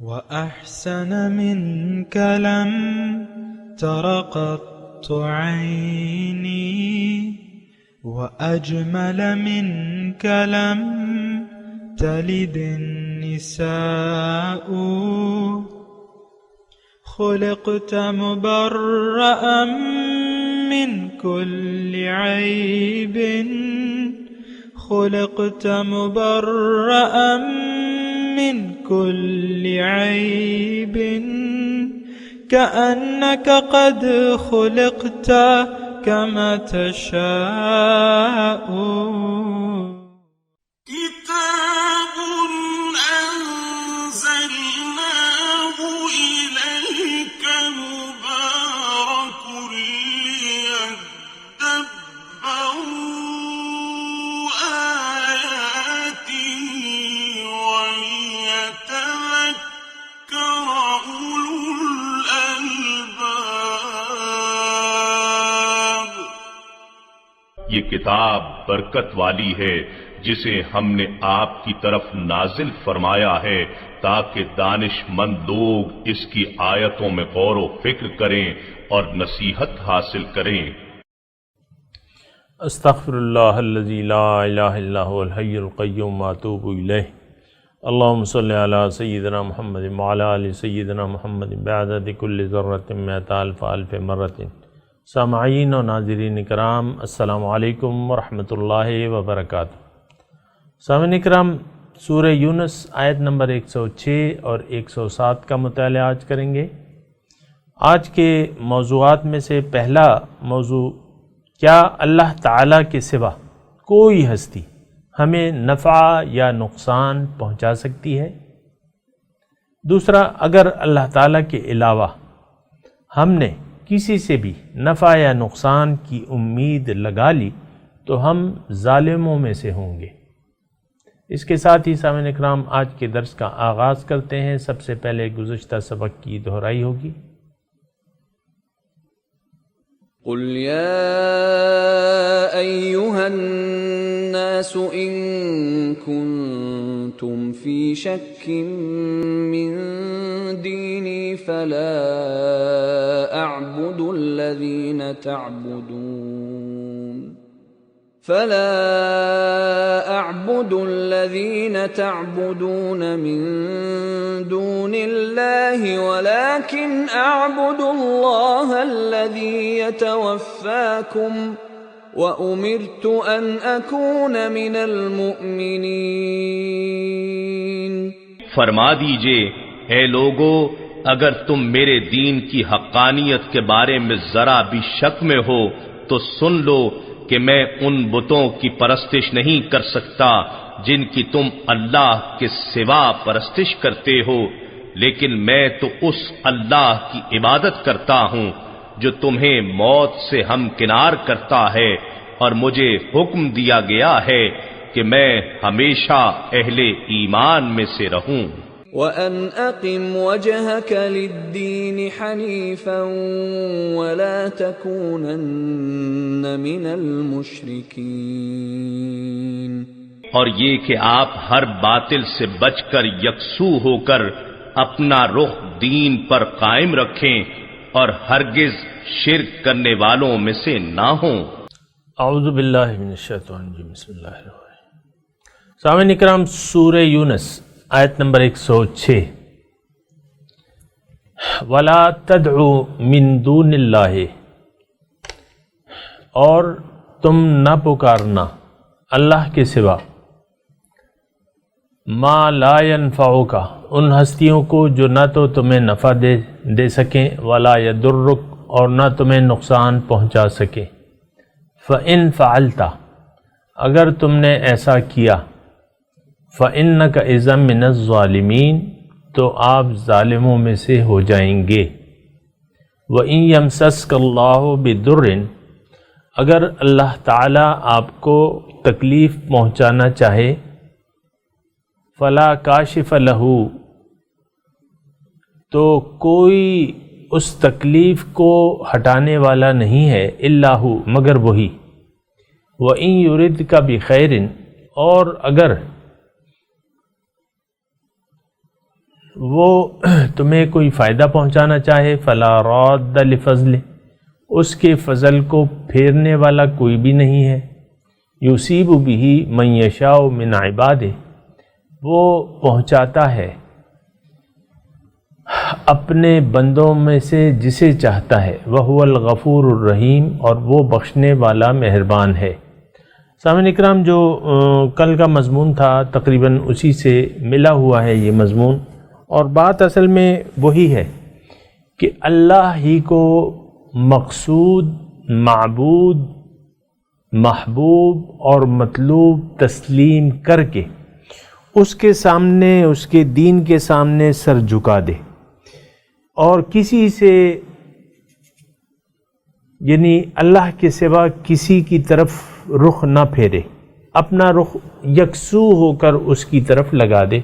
وأحسن منك لم تر قط عيني، وأجمل منك لم تلد النساء. خلقت مبرأ من كل عيب، خلقت مبرأ من كل عيب، كأنك قد خلقت كما تشاء. كتاب أنزلناه إليك مبارك ليدبروا آياته وليتذكر أولو الألباب. یہ کتاب برکت والی ہے جسے ہم نے آپ کی طرف نازل فرمایا ہے تاکہ دانش مند لوگ اس کی آیتوں میں غور و فکر کریں اور نصیحت حاصل کریں۔ استغفر اللہ الذی لا الہ الا هو الحی القیوم واتوب الیہ۔ اللہم صلی علی سیدنا محمد وعلی آل سیدنا محمد بعدد کل ذرۃ مئۃ الف الف مرۃ۔ سامعین و ناظرین کرام، السلام علیکم ورحمۃ اللہ وبرکاتہ۔ سامعین کرام، سورہ یونس آیت نمبر 106 اور 107 کا مطالعہ آج کریں گے۔ آج کے موضوعات میں سے پہلا موضوع، کیا اللہ تعالیٰ کے سوا کوئی ہستی ہمیں نفع یا نقصان پہنچا سکتی ہے؟ دوسرا، اگر اللہ تعالیٰ کے علاوہ ہم نے کسی سے بھی نفع یا نقصان کی امید لگا لی تو ہم ظالموں میں سے ہوں گے۔ اس کے ساتھ ہی سامعین اکرام، آج کے درس کا آغاز کرتے ہیں۔ سب سے پہلے گزشتہ سبق کی دہرائی ہوگی۔ قل يا أيها الناس إن كنتم في شك من ديني فلا أعبد الذين تعبدون من دون الله ولكن أعبد الله الذي يتوفاكم وأمرت أن أكون من المؤمنين۔ فرما دیجئے، اے لوگو، اگر تم میرے دین کی حقانیت کے بارے میں ذرا بھی شک میں ہو تو سن لو کہ میں ان بتوں کی پرستش نہیں کر سکتا جن کی تم اللہ کے سوا پرستش کرتے ہو، لیکن میں تو اس اللہ کی عبادت کرتا ہوں جو تمہیں موت سے ہمکنار کرتا ہے، اور مجھے حکم دیا گیا ہے کہ میں ہمیشہ اہل ایمان میں سے رہوں۔ وَأَنْ أَقِمْ وَجْهَكَ لِلدِّينِ حَنِيفًا وَلَا تَكُونَنَّ مِنَ الْمُشْرِكِينَ۔ اور یہ کہ آپ ہر باطل سے بچ کر یکسو ہو کر اپنا رخ دین پر قائم رکھیں اور ہرگز شرک کرنے والوں میں سے نہ ہوں۔ اعوذ باللہ من الشیطان الرجیم، بسم اللہ الرحمن الرحیم۔ سامعین اکرام، سورہ یونس آیت نمبر 106، وَلَا تَدْعُوا مِن دُونِ اللَّهِ، اور تم نہ پکارنا اللہ کے سوا، ما لا ينفعک، ان ہستیوں کو جو نہ تو تمہیں نفع دے سکیں، ولا یضرک، اور نہ تمہیں نقصان پہنچا سکیں۔ فَإِن فَعَلْتَ، اگر تم نے ایسا کیا، فَإِنَّكَ إِذًا مِّنَ الظَّالِمِينَ، تو آپ ظالموں میں سے ہو جائیں گے۔ وَإِن يَمْسَسْكَ اللَّهُ بِضُرٍّ، اگر اللہ تعالیٰ آپ کو تکلیف پہنچانا چاہے، فَلَا كَاشِفَ لَهُ، تو کوئی اس تکلیف کو ہٹانے والا نہیں ہے، الا ہو، مگر وہی۔ وَإِن يُرِدْكَ بِخَيْرٍ، اور اگر وہ تمہیں کوئی فائدہ پہنچانا چاہے فلا راد لفضل، اس کے فضل کو پھیرنے والا کوئی بھی نہیں ہے. یصیب بہ من یشاء من عبادہ، وہ پہنچاتا ہے اپنے بندوں میں سے جسے چاہتا ہے. وَهُوَ الْغَفُورُ الرَّحِيمُ، اور وہ بخشنے والا مہربان ہے. سامعین اکرام، جو کل کا مضمون تھا تقریباً اسی سے ملا ہوا ہے یہ مضمون، اور بات اصل میں وہی ہے کہ اللہ ہی کو مقصود، معبود، محبوب اور مطلوب تسلیم کر کے اس کے سامنے، اس کے دین کے سامنے سر جھکا دے، اور کسی سے یعنی اللہ کے سوا کسی کی طرف رخ نہ پھیرے، اپنا رخ یکسو ہو کر اس کی طرف لگا دے.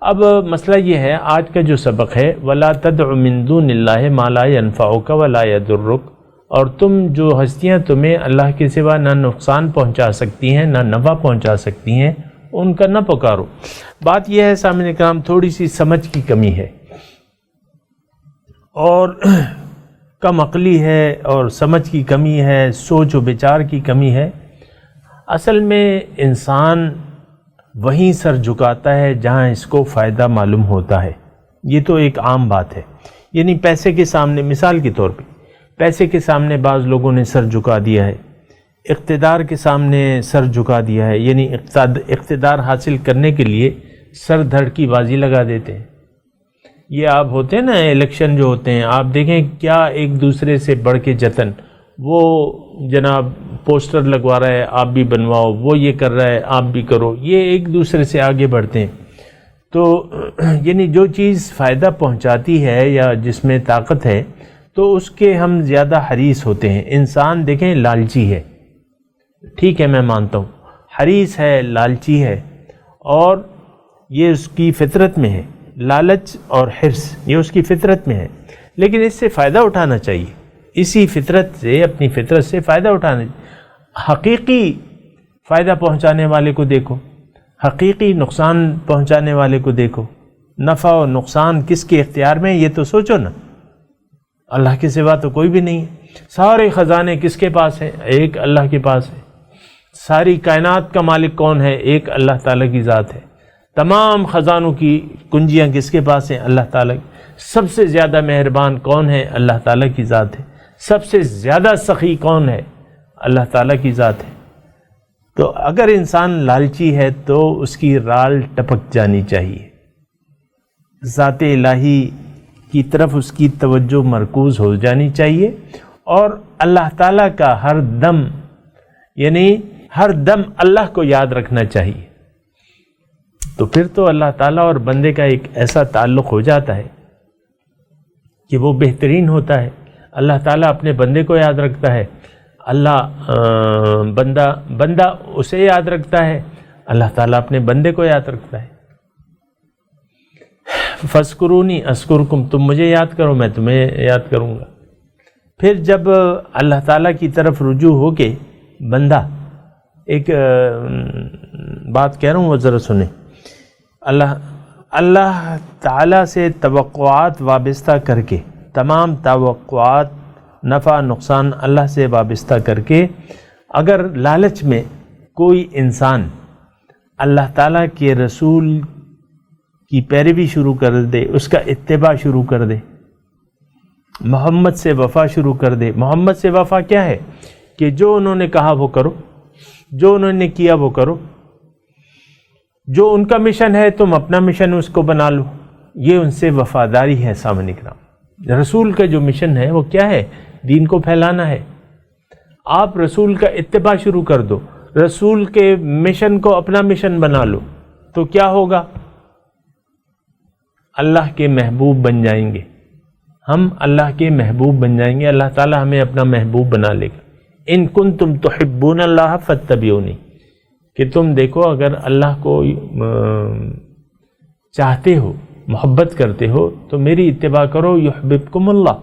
اب مسئلہ یہ ہے، آج کا جو سبق ہے وَلَا تَدْعُ مِن دُونِ اللَّهِ مَا لَا يَنفَعُكَ وَلَا يَضُرُّكَ، اور تم جو ہستیاں تمہیں اللہ کے سوا نہ نقصان پہنچا سکتی ہیں نہ نفع پہنچا سکتی ہیں، ان کا نہ پکارو. بات یہ ہے سامعین کرام، تھوڑی سی سمجھ کی کمی ہے اور کم عقلی ہے اور سمجھ کی کمی ہے، سوچ و بچار کی کمی ہے. اصل میں انسان وہیں سر جھکاتا ہے جہاں اس کو فائدہ معلوم ہوتا ہے. یہ تو ایک عام بات ہے. یعنی پیسے کے سامنے، مثال کے طور پہ پیسے کے سامنے بعض لوگوں نے سر جھکا دیا ہے، اقتدار کے سامنے سر جھکا دیا ہے، یعنی اقتدار حاصل کرنے کے لیے سر دھڑ کی بازی لگا دیتے ہیں. یہ آپ ہوتے ہیں نا الیکشن جو ہوتے ہیں، آپ دیکھیں کیا ایک دوسرے سے بڑھ کے جتن، وہ جناب پوسٹر لگوا رہا ہے آپ بھی بنواؤ، وہ یہ کر رہا ہے آپ بھی کرو، یہ ایک دوسرے سے آگے بڑھتے ہیں. تو یعنی جو چیز فائدہ پہنچاتی ہے یا جس میں طاقت ہے تو اس کے ہم زیادہ حریص ہوتے ہیں. انسان دیکھیں لالچی ہے، ٹھیک ہے میں مانتا ہوں، حریص ہے، لالچی ہے، اور یہ اس کی فطرت میں ہے. لالچ اور حرص یہ اس کی فطرت میں ہے، لیکن اس سے فائدہ اٹھانا چاہیے. اسی فطرت سے، اپنی فطرت سے فائدہ اٹھانا چاہیے. حقیقی فائدہ پہنچانے والے کو دیکھو، حقیقی نقصان پہنچانے والے کو دیکھو. نفع و نقصان کس کے اختیار میں، یہ تو سوچو نا. اللہ کے سوا تو کوئی بھی نہیں ہے. سارے خزانے کس کے پاس ہیں؟ ایک اللہ کے پاس ہے. ساری کائنات کا مالک کون ہے؟ ایک اللہ تعالیٰ کی ذات ہے. تمام خزانوں کی کنجیاں کس کے پاس ہیں؟ اللہ تعالیٰ کی. سب سے زیادہ مہربان کون ہے؟ اللہ تعالیٰ کی ذات ہے. سب سے زیادہ سخی کون ہے؟ اللہ تعالیٰ کی ذات ہے. تو اگر انسان لالچی ہے تو اس کی رال ٹپک جانی چاہیے، ذات الہی کی طرف اس کی توجہ مرکوز ہو جانی چاہیے، اور اللہ تعالیٰ کا ہر دم، یعنی ہر دم اللہ کو یاد رکھنا چاہیے. تو پھر تو اللہ تعالیٰ اور بندے کا ایک ایسا تعلق ہو جاتا ہے کہ وہ بہترین ہوتا ہے. اللہ تعالیٰ اپنے بندے کو یاد رکھتا ہے، بندہ اسے یاد رکھتا ہے، اللہ تعالیٰ اپنے بندے کو یاد رکھتا ہے. فَاذْكُرُونِي أَذْكُرْكُمْ، تم مجھے یاد کرو میں تمہیں یاد کروں گا. پھر جب اللہ تعالیٰ کی طرف رجوع ہو کے بندہ، ایک بات کہہ رہا ہوں وہ ذرا سنیں. اللہ تعالیٰ سے توقعات وابستہ کر کے، تمام توقعات، نفع نقصان اللہ سے وابستہ کر کے، اگر لالچ میں کوئی انسان اللہ تعالیٰ کے رسول کی پیروی شروع کر دے، اس کا اتباع شروع کر دے، محمد سے وفا شروع کر دے. محمد سے وفا کیا ہے؟ کہ جو انہوں نے کہا وہ کرو، جو انہوں نے کیا وہ کرو. جو ان کا مشن ہے تم اپنا مشن اس کو بنا لو. یہ ان سے وفاداری ہے. سامنے کرام، رسول کا جو مشن ہے وہ کیا ہے؟ دین کو پھیلانا ہے. آپ رسول کا اتباع شروع کر دو، رسول کے مشن کو اپنا مشن بنا لو، تو کیا ہوگا؟ اللہ کے محبوب بن جائیں گے. ہم اللہ کے محبوب بن جائیں گے. اللہ تعالیٰ ہمیں اپنا محبوب بنا لے گا. ان کنتم تحبون اللہ فاتبعونی، کہ تم دیکھو اگر اللہ کو چاہتے ہو، محبت کرتے ہو تو میری اتباع کرو. یحببکم اللہ،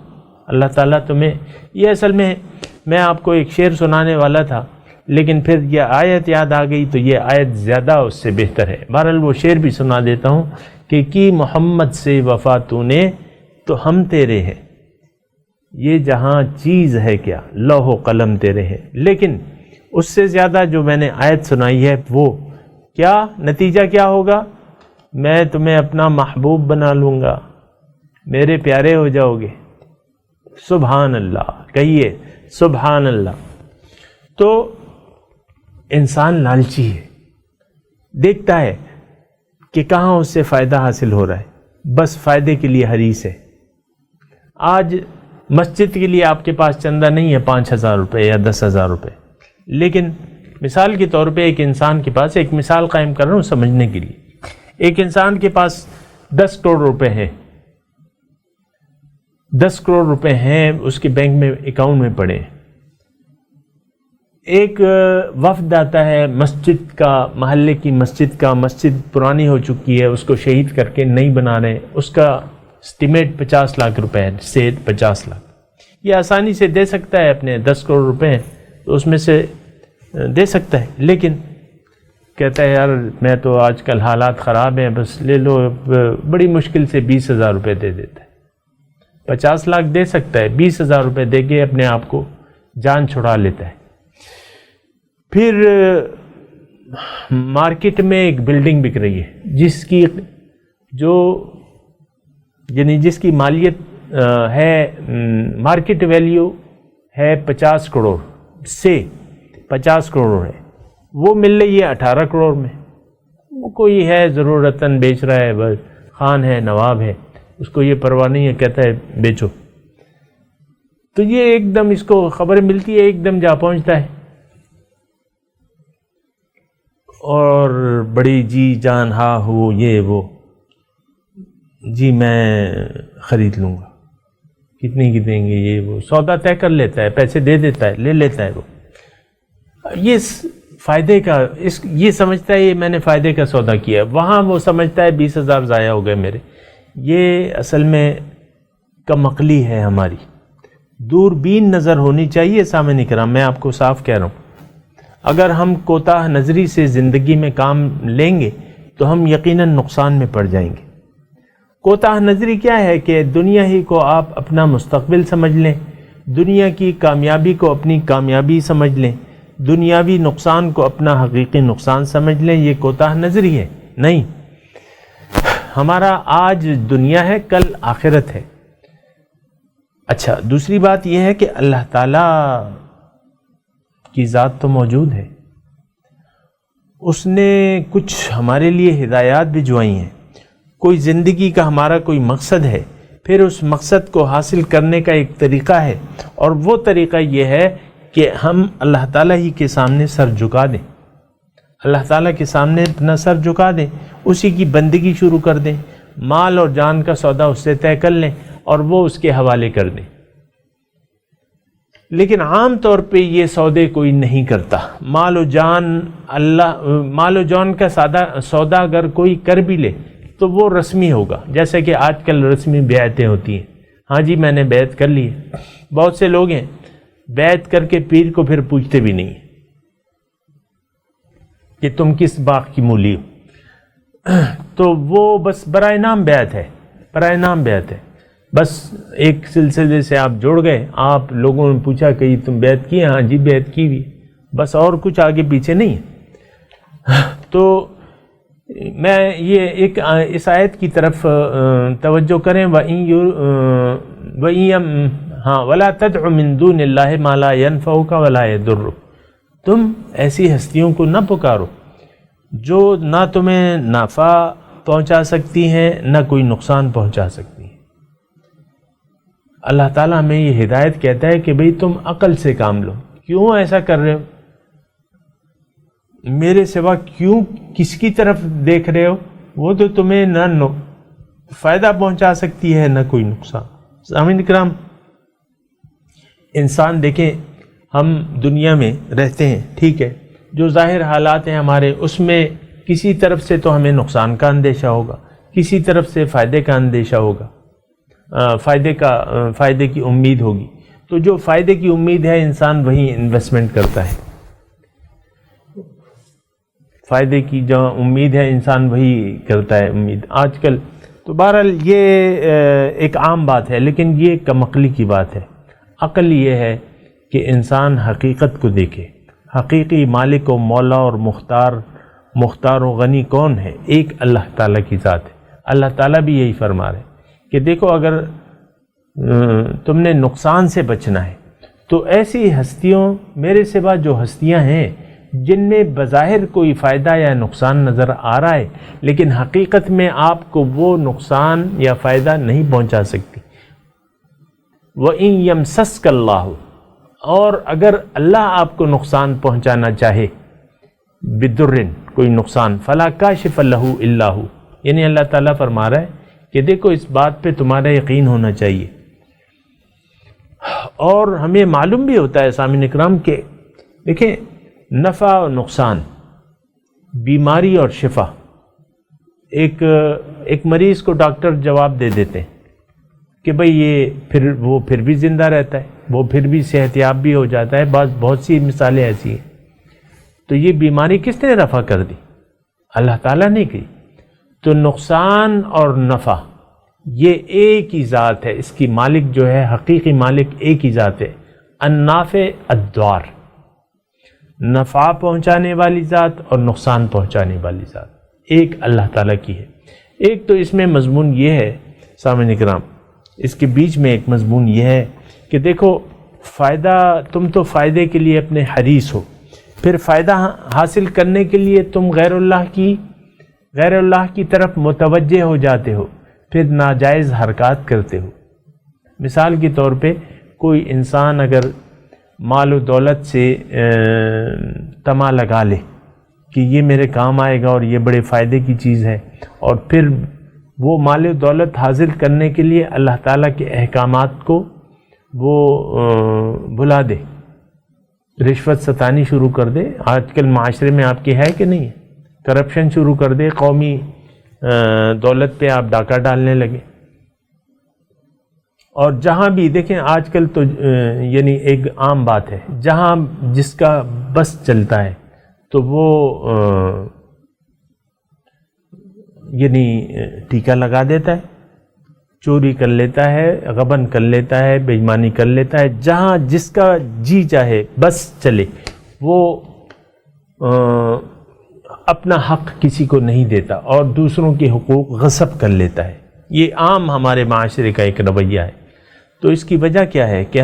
اللہ تعالیٰ تمہیں. یہ اصل میں آپ کو ایک شعر سنانے والا تھا، لیکن پھر یہ آیت یاد آ گئی تو یہ آیت زیادہ اس سے بہتر ہے. بہرحال وہ شعر بھی سنا دیتا ہوں کہ کی محمد سے وفا تو نے تو ہم تیرے ہیں، یہ جہاں چیز ہے کیا لوح و قلم تیرے ہیں۔ لیکن اس سے زیادہ جو میں نے آیت سنائی ہے وہ کیا نتیجہ کیا ہوگا؟ میں تمہیں اپنا محبوب بنا لوں گا، میرے پیارے ہو جاؤ گے۔ سبحان اللہ، کہیے سبحان اللہ۔ تو انسان لالچی ہے، دیکھتا ہے کہ کہاں اس سے فائدہ حاصل ہو رہا ہے، بس فائدے کے لیے حریص ہے۔ آج مسجد کے لیے آپ کے پاس چندہ نہیں ہے 5,000 روپے یا 10,000 روپے، لیکن مثال کے طور پہ ایک انسان کے پاس، ایک مثال قائم کر رہا ہوں سمجھنے کے لیے، ایک انسان کے پاس 10 کروڑ روپے ہیں، 10 کروڑ روپے ہیں اس کے بینک میں اکاؤنٹ میں پڑے۔ ایک وفد آتا ہے مسجد کا، محلے کی مسجد کا، مسجد پرانی ہو چکی ہے، اس کو شہید کر کے نئی بنا رہے ہیں، اس کا اسٹیمیٹ 50 لاکھ روپے ہے، سے 50 لاکھ یہ آسانی سے دے سکتا ہے، اپنے 10 کروڑ روپے ہیں تو اس میں سے دے سکتا ہے، لیکن کہتا ہے یار میں تو آج کل حالات خراب ہیں، بس لے لو، بڑی مشکل سے 20,000 روپے دے دیتا ہے۔ 50 لاکھ دے سکتا ہے، 20,000 روپے دے کے اپنے آپ کو جان چھڑا لیتا ہے۔ پھر مارکیٹ میں ایک بلڈنگ بک رہی ہے جس کی جس کی مالیت ہے، مارکیٹ ویلیو ہے 50 کروڑ سے 50 کروڑ ہے، وہ مل رہی ہے 18 کروڑ میں۔ وہ کوئی ہے ضرورتاً بیچ رہا ہے، بس خان ہے، نواب ہے، اس کو یہ پرواہ نہیں ہے، کہتا ہے بیچو۔ تو یہ ایک دم اس کو خبر ملتی ہے، ایک دم جا پہنچتا ہے اور بڑی جی جان ہاں ہو یہ وہ، جی میں خرید لوں گا، کتنے کی دیں گے یہ وہ، سودا طے کر لیتا ہے، پیسے دے دیتا ہے، لے لیتا ہے وہ۔ یہ فائدے کا، یہ سمجھتا ہے یہ میں نے فائدے کا سودا کیا ہے، وہاں وہ سمجھتا ہے 20,000 ضائع ہو گئے میرے۔ یہ اصل میں کم عقلی ہے ہماری، دوربین نظر ہونی چاہیے۔ سامعین کرام میں آپ کو صاف کہہ رہا ہوں، اگر ہم کوتاہ نظری سے زندگی میں کام لیں گے تو ہم یقیناً نقصان میں پڑ جائیں گے۔ کوتاہ نظری کیا ہے کہ دنیا ہی کو آپ اپنا مستقبل سمجھ لیں، دنیا کی کامیابی کو اپنی کامیابی سمجھ لیں، دنیاوی نقصان کو اپنا حقیقی نقصان سمجھ لیں، یہ کوتاہ نظری ہے۔ نہیں، ہمارا آج دنیا ہے، کل آخرت ہے۔ اچھا، دوسری بات یہ ہے کہ اللہ تعالیٰ کی ذات تو موجود ہے، اس نے کچھ ہمارے لیے ہدایات بھجوائی ہیں، کوئی زندگی کا ہمارا کوئی مقصد ہے، پھر اس مقصد کو حاصل کرنے کا ایک طریقہ ہے، اور وہ طریقہ یہ ہے کہ ہم اللہ تعالیٰ ہی کے سامنے سر جھکا دیں، اللہ تعالیٰ کے سامنے اپنا سر جھکا دیں، اسی کی بندگی شروع کر دیں، مال اور جان کا سودا اس سے طے کر لیں اور وہ اس کے حوالے کر دیں۔ لیکن عام طور پہ یہ سودے کوئی نہیں کرتا۔ مال و جان کا سودا اگر کوئی کر بھی لے تو وہ رسمی ہوگا، جیسے کہ آج کل رسمی بیعتیں ہوتی ہیں، ہاں جی میں نے بیعت کر لی ہے۔ بہت سے لوگ ہیں بیعت کر کے پیر کو پھر پوچھتے بھی نہیں کہ تم کس باغ کی مولی ہو، تو وہ بس برائے نام بیعت ہے، برائے نام بیعت ہے، بس ایک سلسلے سے آپ جوڑ گئے، آپ لوگوں نے پوچھا کہ تم بیعت کی؟ ہاں جی بیعت کی بھی، بس اور کچھ آگے پیچھے نہیں ہے۔ تو میں یہ ایک اس آیت کی طرف توجہ کریں، وَلَا تَدْعُ مِن دُونِ اللَّهِ مَا لَا يَنْفَعُكَ وَلَا يَضُرُّكَ، تم ایسی ہستیوں کو نہ پکارو جو نہ تمہیں نفع پہنچا سکتی ہیں نہ کوئی نقصان پہنچا سکتی ہیں۔ اللہ تعالیٰ ہمیں یہ ہدایت کہتا ہے کہ بھئی تم عقل سے کام لو، کیوں ایسا کر رہے ہو؟ میرے سوا کیوں کس کی طرف دیکھ رہے ہو؟ وہ تو تمہیں نہ فائدہ پہنچا سکتی ہے نہ کوئی نقصان۔ سامعین کرام، انسان دیکھیں، ہم دنیا میں رہتے ہیں، ٹھیک ہے، جو ظاہر حالات ہیں ہمارے، اس میں کسی طرف سے تو ہمیں نقصان کا اندیشہ ہوگا، کسی طرف سے فائدے کا اندیشہ ہوگا، فائدے کی امید ہوگی۔ تو جو فائدے کی امید ہے انسان وہیں انویسٹمنٹ کرتا ہے۔ فائدے کی جو امید ہے انسان وہی کرتا ہے امید آج کل. تو بہرحال یہ ایک عام بات ہے، لیکن یہ کم عقلی کی بات ہے. عقل یہ ہے کہ انسان حقیقت کو دیکھے. حقیقی مالک و مولا اور مختار و غنی کون ہے؟ ایک اللہ تعالیٰ کی ذات ہے. اللہ تعالیٰ بھی یہی فرما رہے ہیں کہ دیکھو اگر تم نے نقصان سے بچنا ہے تو ایسی ہستیوں میرے سوا جو ہستیاں ہیں جن میں بظاہر کوئی فائدہ یا نقصان نظر آ رہا ہے لیکن حقیقت میں آپ کو وہ نقصان یا فائدہ نہیں پہنچا سکتی. وَإِن يَمْسَسْكَ اللَّهُ، اور اگر اللہ آپ کو نقصان پہنچانا چاہے، بِدُرٍ، کوئی نقصان، فَلَا كَاشِفَ لَهُ إِلَّا هُ، یعنی اللہ تعالیٰ فرما رہا ہے کہ دیکھو اس بات پہ تمہارا یقین ہونا چاہیے. اور ہمیں معلوم بھی ہوتا ہے سامعین اکرام کہ دیکھیں نفع و نقصان، بیماری اور شفا، ایک مریض کو ڈاکٹر جواب دے دیتے ہیں کہ بھئی یہ وہ پھر بھی زندہ رہتا ہے، وہ پھر بھی صحت یاب بھی ہو جاتا ہے. بہت سی مثالیں ایسی ہیں. تو یہ بیماری کس نے رفع کر دی؟ اللہ تعالیٰ نے کی. تو نقصان اور نفع یہ ایک ہی ذات ہے، اس کی مالک جو ہے حقیقی مالک ایک ہی ذات ہے. النافع الضار، نفع پہنچانے والی ذات اور نقصان پہنچانے والی ذات ایک اللہ تعالیٰ کی ہے. ایک تو اس میں مضمون یہ ہے سامعین اکرام، اس کے بیچ میں ایک مضمون یہ ہے کہ دیکھو فائدہ، تم تو فائدے کے لیے اپنے حریص ہو، پھر فائدہ حاصل کرنے کے لیے تم غیر اللہ کی طرف متوجہ ہو جاتے ہو، پھر ناجائز حرکات کرتے ہو. مثال کے طور پہ کوئی انسان اگر مال و دولت سے طمع لگا لے کہ یہ میرے کام آئے گا اور یہ بڑے فائدے کی چیز ہے، اور پھر وہ مال و دولت حاصل کرنے کے لیے اللہ تعالیٰ کے احکامات کو وہ بھلا دے، رشوت ستانی شروع کر دے. آج کل معاشرے میں آپ کے ہے کہ نہیں ہے؟ کرپشن شروع کر دے، قومی دولت پہ آپ ڈاکہ ڈالنے لگے. اور جہاں بھی دیکھیں آج کل تو یعنی ایک عام بات ہے، جہاں جس کا بس چلتا ہے تو وہ یعنی ٹیکہ لگا دیتا ہے، چوری کر لیتا ہے، غبن کر لیتا ہے، بے ایمانی کر لیتا ہے. جہاں جس کا جی چاہے بس چلے، وہ اپنا حق کسی کو نہیں دیتا اور دوسروں کے حقوق غصب کر لیتا ہے. یہ عام ہمارے معاشرے کا ایک رویہ ہے. تو اس کی وجہ کیا ہے کہ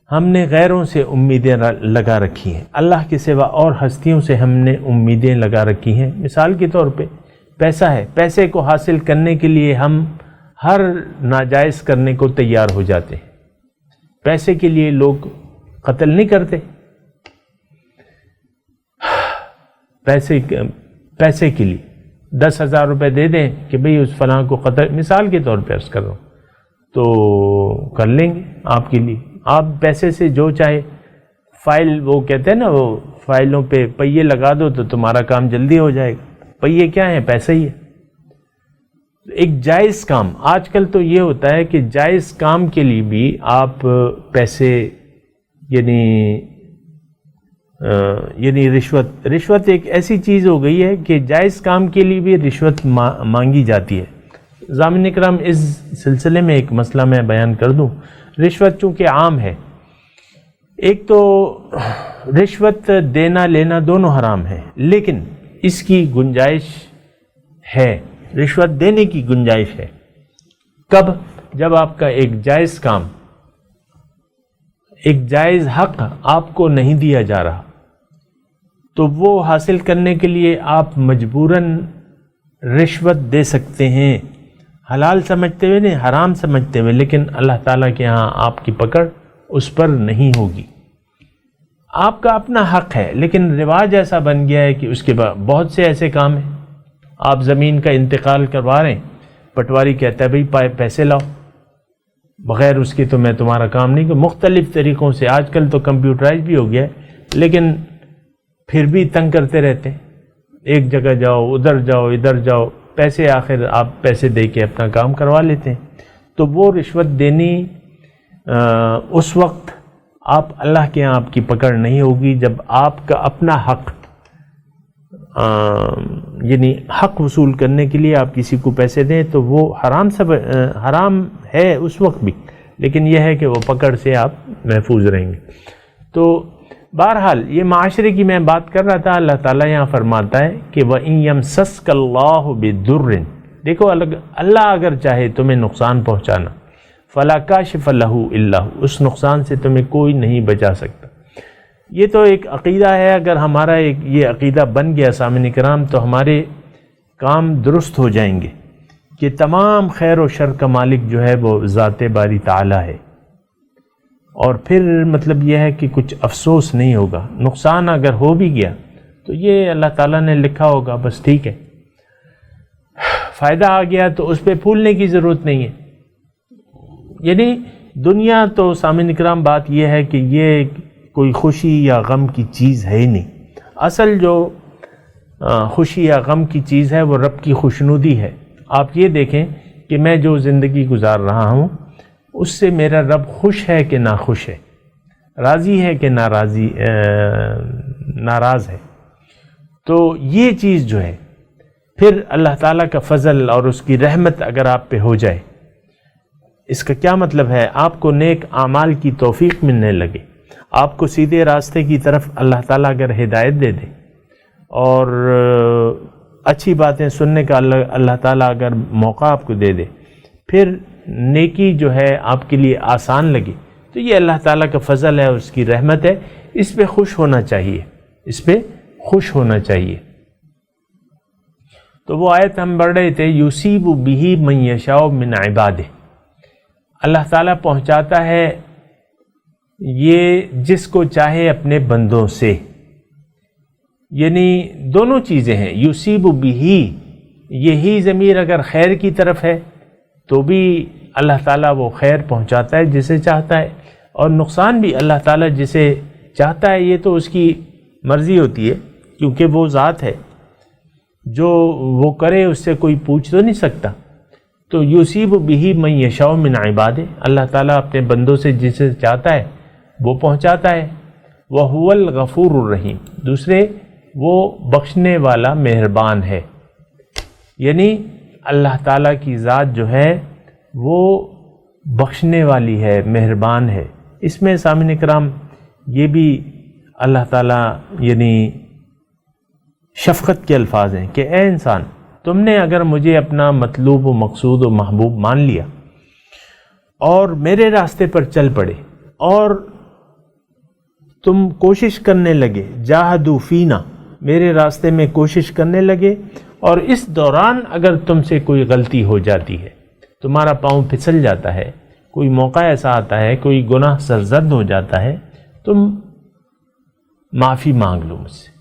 ہم نے غیروں سے امیدیں لگا رکھی ہیں، اللہ کے سوا اور ہستیوں سے ہم نے امیدیں لگا رکھی ہیں. مثال کے طور پہ پیسہ ہے، پیسے کو حاصل کرنے کے لیے ہم ہر ناجائز کرنے کو تیار ہو جاتے ہیں. پیسے کے لیے لوگ قتل نہیں کرتے، پیسے کے لیے 10,000 روپے دے دیں کہ بھئی اس فلاں کو قتل، مثال کے طور پہ عرض کر رہا ہوں، تو کر لیں گے آپ کے لیے. آپ پیسے سے جو چاہے فائل، وہ کہتے ہیں نا وہ فائلوں پہ پہیے لگا دو تو تمہارا کام جلدی ہو جائے گا. پہیے کیا ہیں؟ پیسہ ہی ہے. ایک جائز کام، آج کل تو یہ ہوتا ہے کہ جائز کام کے لیے بھی آپ پیسے یعنی رشوت ایک ایسی چیز ہو گئی ہے کہ جائز کام کے لیے بھی رشوت مانگی جاتی ہے. ضامن اکرام اس سلسلے میں ایک مسئلہ میں بیان کر دوں. رشوت چونکہ عام ہے، ایک تو رشوت دینا لینا دونوں حرام ہے، لیکن اس کی گنجائش ہے، رشوت دینے کی گنجائش ہے. کب؟ جب آپ کا ایک جائز کام، ایک جائز حق آپ کو نہیں دیا جا رہا، تو وہ حاصل کرنے کے لیے آپ مجبوراً رشوت دے سکتے ہیں، حلال سمجھتے ہوئے نہیں، حرام سمجھتے ہوئے، لیکن اللہ تعالیٰ کے ہاں آپ کی پکڑ اس پر نہیں ہوگی. آپ کا اپنا حق ہے، لیکن رواج ایسا بن گیا ہے کہ اس کے بعد بہت سے ایسے کام ہیں. آپ زمین کا انتقال کروا رہے ہیں، پٹواری کہتا ہے بھئی پیسے لاؤ، بغیر اس کے تو میں تمہارا کام نہیں کروں. مختلف طریقوں سے، آج کل تو کمپیوٹرائز بھی ہو گیا ہے، لیکن پھر بھی تنگ کرتے رہتے ہیں. ایک جگہ جاؤ، ادھر جاؤ، ادھر جاؤ، پیسے آخر آپ پیسے دے کے اپنا کام کروا لیتے ہیں. تو وہ رشوت دینی اس وقت آپ اللہ کے یہاں آپ کی پکڑ نہیں ہوگی جب آپ کا اپنا حق یعنی حق وصول کرنے کے لیے آپ کسی کو پیسے دیں تو وہ حرام ہے اس وقت بھی، لیکن یہ ہے کہ وہ پکڑ سے آپ محفوظ رہیں گے۔ تو بہرحال یہ معاشرے کی میں بات کر رہا تھا، اللہ تعالیٰ یہاں فرماتا ہے کہ وَإِن يَمْسَسْكَ اللَّهُ بِضُرٍّ، دیکھو اللہ اگر چاہے تمہیں نقصان پہنچانا، فَلَا كَاشِفَ لَهُ إِلَّا هُوَ، اس نقصان سے تمہیں کوئی نہیں بچا سکتا۔ یہ تو ایک عقیدہ ہے، اگر ہمارا یہ عقیدہ بن گیا سامعین کرام تو ہمارے کام درست ہو جائیں گے کہ تمام خیر و شر کا مالک جو ہے وہ ذات باری تعالی ہے، اور پھر مطلب یہ ہے کہ کچھ افسوس نہیں ہوگا۔ نقصان اگر ہو بھی گیا تو یہ اللہ تعالیٰ نے لکھا ہوگا، بس ٹھیک ہے۔ فائدہ آ گیا تو اس پہ پھولنے کی ضرورت نہیں ہے۔ یعنی دنیا تو سامعین کرام بات یہ ہے کہ یہ کوئی خوشی یا غم کی چیز ہے ہی نہیں۔ اصل جو خوشی یا غم کی چیز ہے وہ رب کی خوشنودی ہے۔ آپ یہ دیکھیں کہ میں جو زندگی گزار رہا ہوں اس سے میرا رب خوش ہے کہ ناخوش ہے، راضی ہے کہ ناراض ہے۔ تو یہ چیز جو ہے پھر اللہ تعالیٰ کا فضل اور اس کی رحمت اگر آپ پہ ہو جائے، اس کا کیا مطلب ہے؟ آپ کو نیک اعمال کی توفیق ملنے لگے، آپ کو سیدھے راستے کی طرف اللہ تعالیٰ اگر ہدایت دے دے اور اچھی باتیں سننے کا اللہ تعالیٰ اگر موقع آپ کو دے دے، پھر نیکی جو ہے آپ کے لیے آسان لگے، تو یہ اللہ تعالیٰ کا فضل ہے، اس کی رحمت ہے، اس پہ خوش ہونا چاہیے، اس پہ خوش ہونا چاہیے۔ تو وہ آیت ہم پڑھ رہے تھے، یصیب بہ من یشاء من عبادہ، اللہ تعالیٰ پہنچاتا ہے یہ جس کو چاہے اپنے بندوں سے، یعنی دونوں چیزیں ہیں۔ یصیب بہ، یہی ضمیر اگر خیر کی طرف ہے تو بھی اللہ تعالیٰ وہ خیر پہنچاتا ہے جسے چاہتا ہے، اور نقصان بھی اللہ تعالیٰ جسے چاہتا ہے، یہ تو اس کی مرضی ہوتی ہے، کیونکہ وہ ذات ہے، جو وہ کرے اس سے کوئی پوچھ تو نہیں سکتا۔ تو یصیب بہ من یشاء من عبادہ، اللہ تعالیٰ اپنے بندوں سے جسے چاہتا ہے وہ پہنچاتا ہے۔ وَهُوَ الْغَفُورُ الرَّحِيمُ، دوسرے وہ بخشنے والا مہربان ہے، یعنی اللہ تعالیٰ کی ذات جو ہے وہ بخشنے والی ہے، مہربان ہے۔ اس میں سامعین کرام یہ بھی اللہ تعالیٰ یعنی شفقت کے الفاظ ہیں کہ اے انسان، تم نے اگر مجھے اپنا مطلوب و مقصود و محبوب مان لیا اور میرے راستے پر چل پڑے اور تم کوشش کرنے لگے، جاہدوا فینا، میرے راستے میں کوشش کرنے لگے، اور اس دوران اگر تم سے کوئی غلطی ہو جاتی ہے، تمہارا پاؤں پھسل جاتا ہے، کوئی موقع ایسا آتا ہے، کوئی گناہ سرزد ہو جاتا ہے، تم معافی مانگ لو مجھ سے۔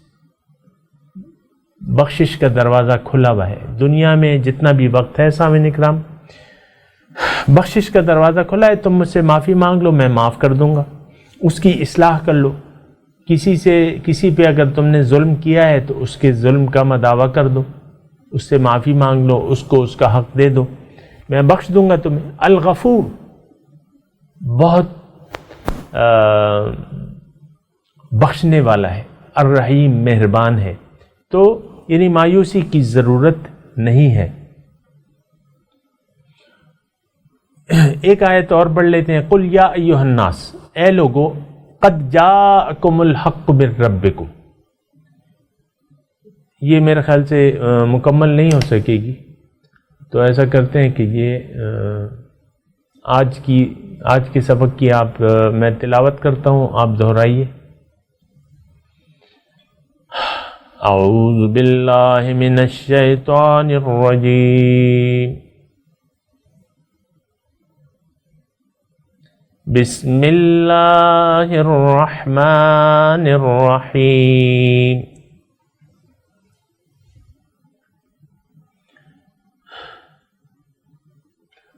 بخشش کا دروازہ کھلا ہوا ہے، دنیا میں جتنا بھی وقت ہے سامعین اکرام، بخشش کا دروازہ کھلا ہے، تم مجھ سے معافی مانگ لو، میں معاف کر دوں گا، اس کی اصلاح کر لو۔ کسی پہ اگر تم نے ظلم کیا ہے تو اس کے ظلم کا مداوع کر دو، اس سے معافی مانگ لو، اس کو اس کا حق دے دو، میں بخش دوں گا تمہیں۔ الغفور، بہت بخشنے والا ہے، الرحیم، مہربان ہے۔ تو یعنی مایوسی کی ضرورت نہیں ہے۔ ایک آیت اور پڑھ لیتے ہیں، قل یا ایھا الناس، اے لوگو، قد جاءکم الحق من ربکم، یہ میرے خیال سے مکمل نہیں ہو سکے گی، تو ایسا کرتے ہیں کہ یہ آج کے سبق کی میں تلاوت کرتا ہوں، آپ دہرائیے۔ اعوذ باللہ من الشیطان الرجیم، بسم اللہ الرحمن الرحیم۔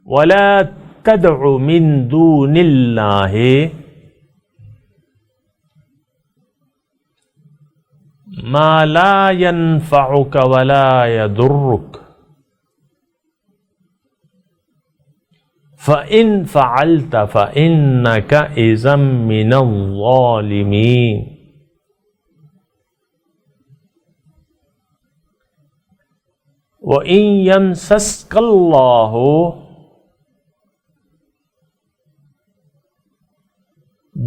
ولا تدع من دون اللہ ما لا ينفعك ولا يضرك فإن فعلت فإنك إذا من الظالمين۔ وَإِن يَمْسَسْكَ اللَّهُ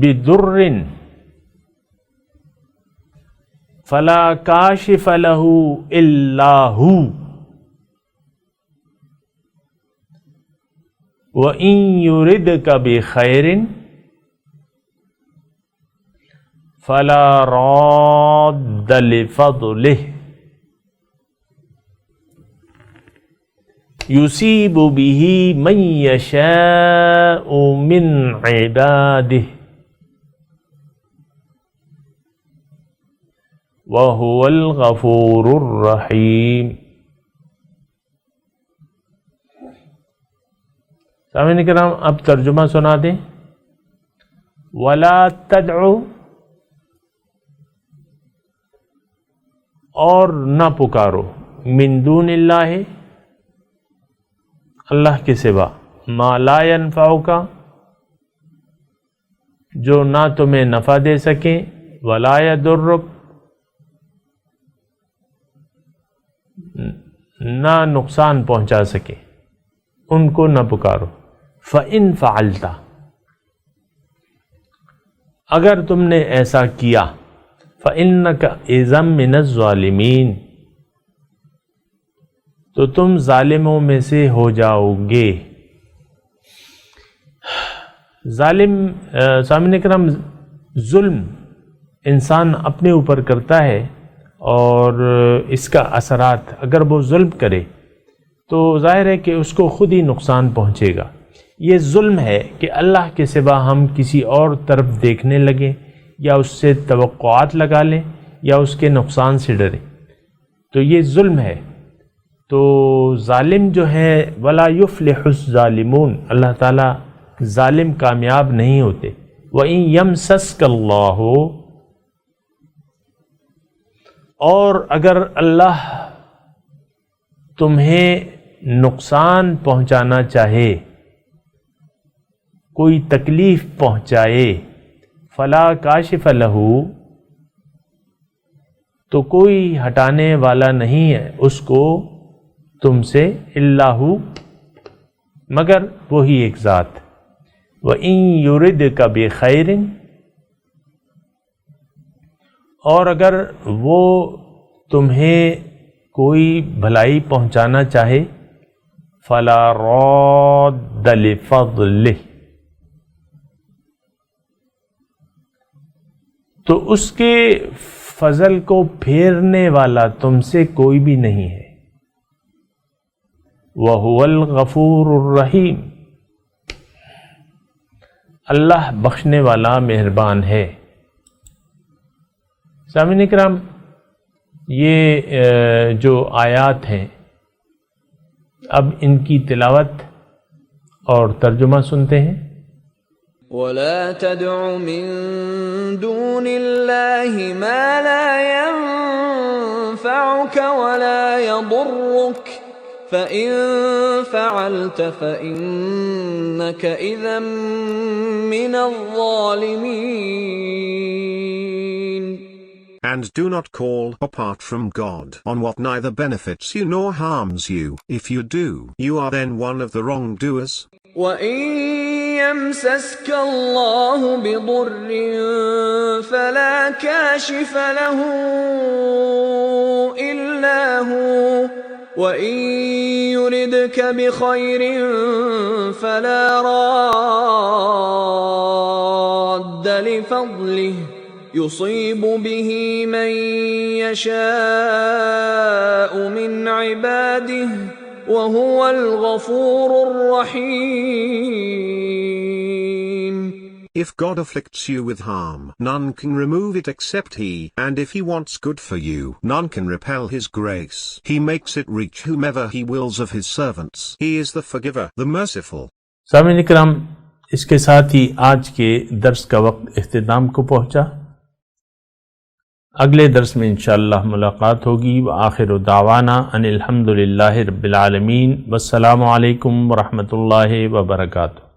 بِضُرٍّ فَلَا كَاشِفَ لَهُ إِلَّا هُوَ وَإِن يُرِدْكَ بِخَيْرٍ فَلَا رَادَّ لِفَضْلِهِ يُصِيبُ بِهِ مَن يَشَاءُ مِنْ عِبَادِهِ وَهُوَ الْغَفُورُ الرَّحِيمُ۔ سامعین کرام، اب ترجمہ سنا دیں۔ وَلَا تَدْعُ، اور نہ پکارو، من دون اللہ، اللہ کے سوا، ما لا ينفعک، جو نہ تمہیں نفع دے سکیں، ولا یضرک، نہ نقصان پہنچا سکے، ان کو نہ پکارو۔ فَإِن فَعَلْتَ، اگر تم نے ایسا کیا، فَإِنَّكَ إِذًا مِّنَ الظَّالِمِينَ، تو تم ظالموں میں سے ہو جاؤ گے۔ ظالم، سامعین کرام، ظلم انسان اپنے اوپر کرتا ہے، اور اس کا اثرات، اگر وہ ظلم کرے تو ظاہر ہے کہ اس کو خود ہی نقصان پہنچے گا۔ یہ ظلم ہے کہ اللہ کے سوا ہم کسی اور طرف دیکھنے لگیں، یا اس سے توقعات لگا لیں، یا اس کے نقصان سے ڈریں، تو یہ ظلم ہے۔ تو ظالم جو ہے، وَلَا يُفْلِحُ الظَّالِمُونَ، اللہ تعالیٰ ظالم کامیاب نہیں ہوتے۔ وَإِن يَمْسَسْكَ اللَّهُ، اور اگر اللہ تمہیں نقصان پہنچانا چاہے، کوئی تکلیف پہنچائے، فلا کاشف لہ، تو کوئی ہٹانے والا نہیں ہے اس کو تم سے، الا ہو، مگر وہی ایک ذات۔ وَإِن يُرِدْكَ بِخَيْرٍ، اور اگر وہ تمہیں کوئی بھلائی پہنچانا چاہے، فَلَا رَادَّ لِفَضْلِهِ، تو اس کے فضل کو پھیرنے والا تم سے کوئی بھی نہیں ہے۔ وَهُوَ الْغَفُورُ الرَّحِيمُ، اللہ بخشنے والا مہربان ہے۔ سامعین کرام، یہ جو آیات ہیں، اب ان کی تلاوت اور ترجمہ سنتے ہیں۔ وَلَا تَدْعُ مِن دُونِ اللَّهِ مَا لَا يَنفَعُكَ وَلَا يَضُرُّكَ، فَإِن فَعَلْتَ فَإِنَّكَ إِذًا مِّنَ الظَّالِمِينَ۔ And do not call apart from God on what neither benefits you nor harms you. If you do, you are then one of the wrongdoers. وَإِن يَمْسَسْكَ اللَّهُ بِضُرٍّ فَلَا كَاشِفَ لَهُ إِلَّا هُوَ، وَإِن يُرِدْكَ بِخَيْرٍ فَلَا رَادَّ لِفَضْلِهِ يُصِيبُ بِهِ مَن يَشَاءُ مِنْ عِبَادِهِ وَهُوَ الْغَفُورُ الرَّحِيمُ۔ If God afflicts you with harm, none can remove it except He, and if He wants good for you, none can repel His grace. He makes it reach whomever He wills of His servants. He is the forgiver, the merciful. سامعین کرام، اس کے ساتھ ہی آج کے درس کا وقت اختتام کو پہنچا۔ اگلے درس میں انشاءاللہ ملاقات ہوگی۔ وآخر دعوانا ان الحمدللہ رب العالمین، والسلام علیکم ورحمۃ اللہ وبرکاتہ۔